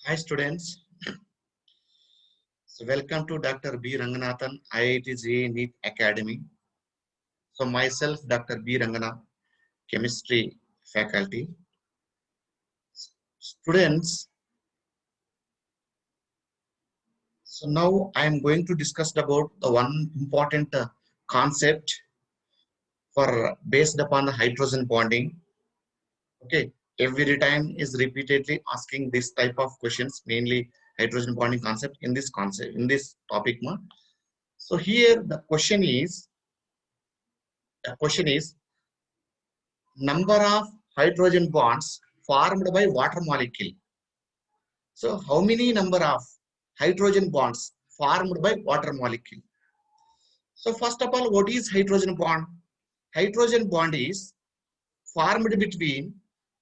Hi students, so welcome to Dr. B. Ranganathan, IIT JEE NEET Academy. So myself, Dr. B. Ranganath, Chemistry faculty. Students, so now I am going to discuss about the one important concept for based upon the hydrogen bonding. Okay, every time is repeatedly asking this type of questions, mainly hydrogen bonding concept in this topic. So here the question is number of hydrogen bonds formed by water molecule. So how many number of hydrogen bonds formed by water molecule? So first of all, what is hydrogen bond? Hydrogen bond is formed between,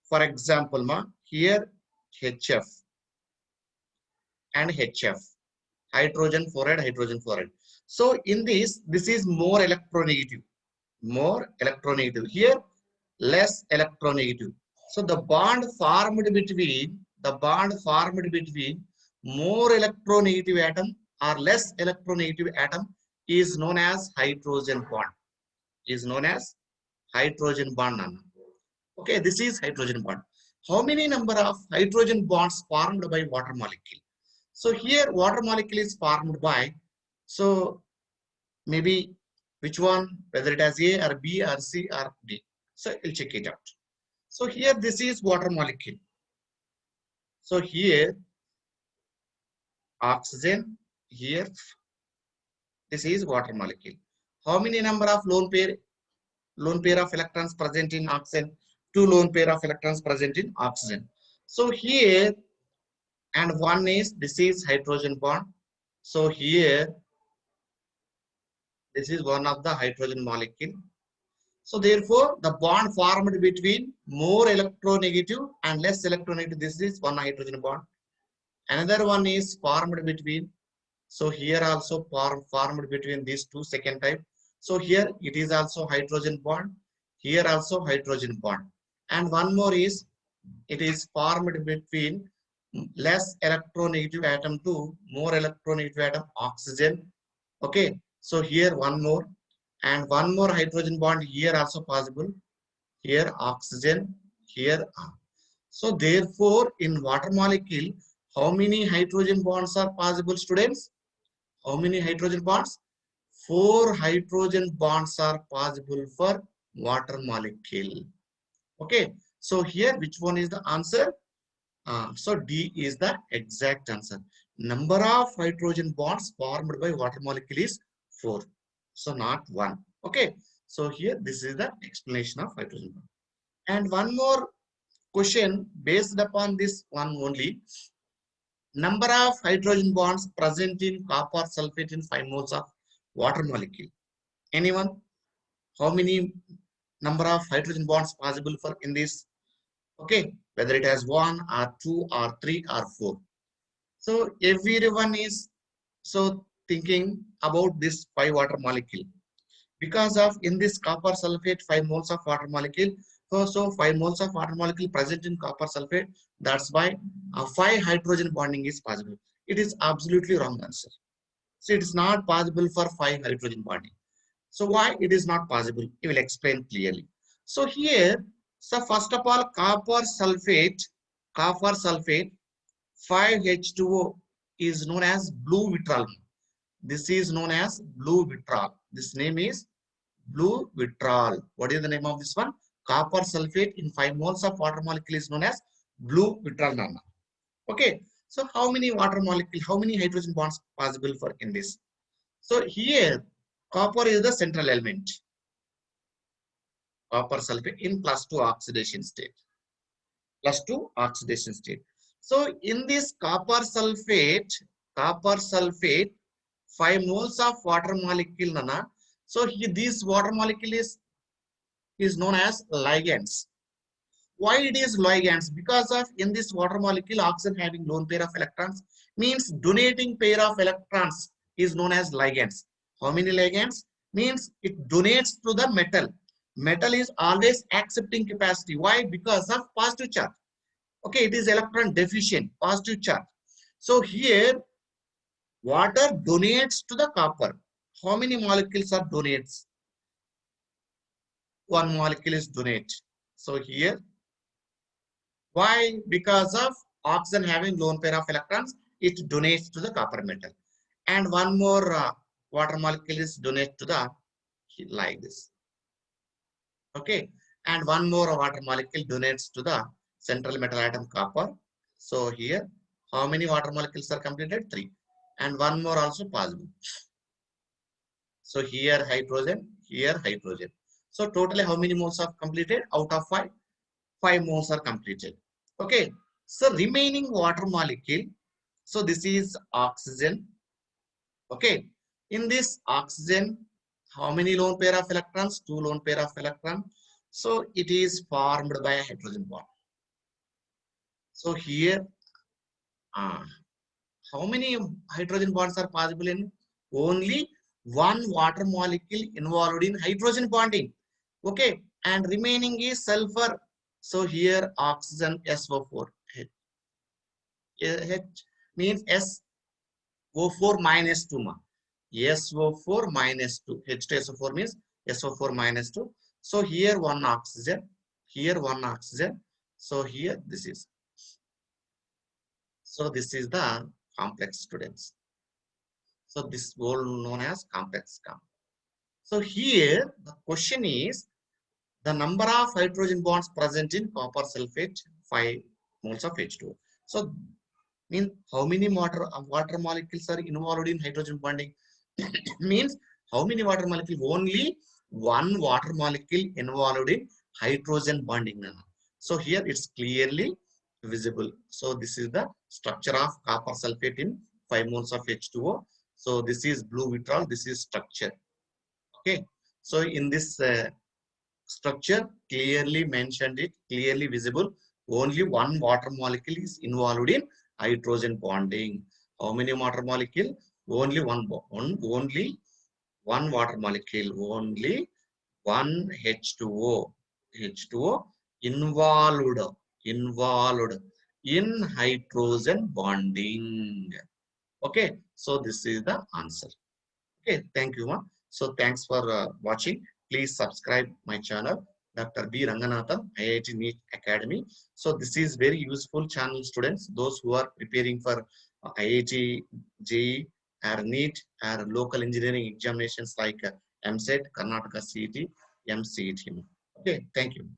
for example, here HF and HF, hydrogen fluoride. So in this is more electronegative. More electronegative. Here, less electronegative. So the bond formed between more electronegative atom or less electronegative atom is known as hydrogen bond. Is known as hydrogen bond. Okay, this is hydrogen bond. How many number of hydrogen bonds formed by water molecule? So here water molecule is formed by, so maybe which one, whether it has A or B or C or D. So we'll check it out. So here this is water molecule. So here oxygen, here this is water molecule. How many number of lone pair of electrons present in oxygen? Two lone pair of electrons present in oxygen. So here, and one is, this is hydrogen bond. So here this is one of the hydrogen molecule. So therefore, the bond formed between more electronegative and less electronegative, this is one hydrogen bond. Another one is formed between, so here also formed between these two second type. So here it is also hydrogen bond, here also hydrogen bond. And one more is, it is formed between less electronegative atom to more electronegative atom, oxygen. Okay, so here one more, and one more hydrogen bond here also possible. Here oxygen, here. So therefore, in water molecule, how many hydrogen bonds are possible, students? How many hydrogen bonds? 4 hydrogen bonds are possible for water molecule. Okay. So here, which one is the answer? So D is the exact answer. Number of hydrogen bonds formed by water molecule is 4. So not 1. Okay. So here, this is the explanation of hydrogen bond. And one more question based upon this one only. Number of hydrogen bonds present in copper sulfate in 5 moles of water molecule. Anyone? How many number of hydrogen bonds possible for in this? Okay, whether it has 1 or 2 or 3 or 4. So everyone is so thinking about this 5 water molecule. Because of in this copper sulfate 5 moles of water molecule, so 5 moles of water molecule present in copper sulfate, that's why 5 hydrogen bonding is possible. It is absolutely wrong answer. So it is not possible for 5 hydrogen bonding. So why it is not possible? I will explain clearly. So here, so first of all, copper sulfate 5H2O is known as blue vitriol. This is known as blue vitriol. This name is blue vitriol. What is the name of this one? Copper sulfate in 5 moles of water molecule is known as blue vitriol. Okay. So how many water molecule, how many hydrogen bonds possible for in this? So here, copper is the central element. Copper sulfate in +2 oxidation state. +2 oxidation state. So in this copper sulfate, 5 moles of water molecule, Nana. So here, this water molecule is known as ligands. Why it is ligands? Because of in this water molecule, oxygen having lone pair of electrons means donating pair of electrons is known as ligands. How many ligands? Means it donates to the metal. Metal is always accepting capacity. Why? Because of positive charge. Okay, it is electron deficient, positive charge. So here water donates to the copper. How many molecules are donates? One molecule is donate. So here, why? Because of oxygen having lone pair of electrons, it donates to the copper metal. And one more water molecule is donate to the, like this. Okay, and one more water molecule donates to the central metal atom copper. So here, how many water molecules are completed? 3. And one more also possible. So here hydrogen, here hydrogen. So totally how many moles are completed? Out of 5, 5 moles are completed. Okay. So remaining water molecule. So this is oxygen. Okay. In this oxygen, how many lone pair of electrons? 2 lone pair of electrons. So it is formed by a hydrogen bond. So here, how many hydrogen bonds are possible in? Only one water molecule involved in hydrogen bonding. Okay, and remaining is sulfur. So here oxygen SO4. H means SO4 minus 2. SO4 minus 2. H2SO4 means SO4 minus 2. So here one oxygen, here one oxygen. So here this is. So this is the complex, students. So this whole known as complex compound. So here the question is the number of hydrogen bonds present in copper sulfate 5 moles of H2O. So means how many water molecules are involved in hydrogen bonding? Means how many water molecules? Only one water molecule involved in hydrogen bonding. So here it's clearly visible. So this is the structure of copper sulfate in 5 moles of H2O. So this is blue withdrawal. This is structure. Okay. So in this structure clearly mentioned, it clearly visible. Only one water molecule is involved in hydrogen bonding. How many water molecule? Only only one water molecule. Only one H2O. H2O involved in hydrogen bonding. Okay. So this is the answer. Okay, thank you, ma. So thanks for watching. Please subscribe my channel, Dr. B. Ranganathan, IIT NEET Academy. So this is very useful channel, students. Those who are preparing for IIT, JEE, or NEET, or local engineering examinations like MSET, Karnataka CET, MCET. Okay, thank you.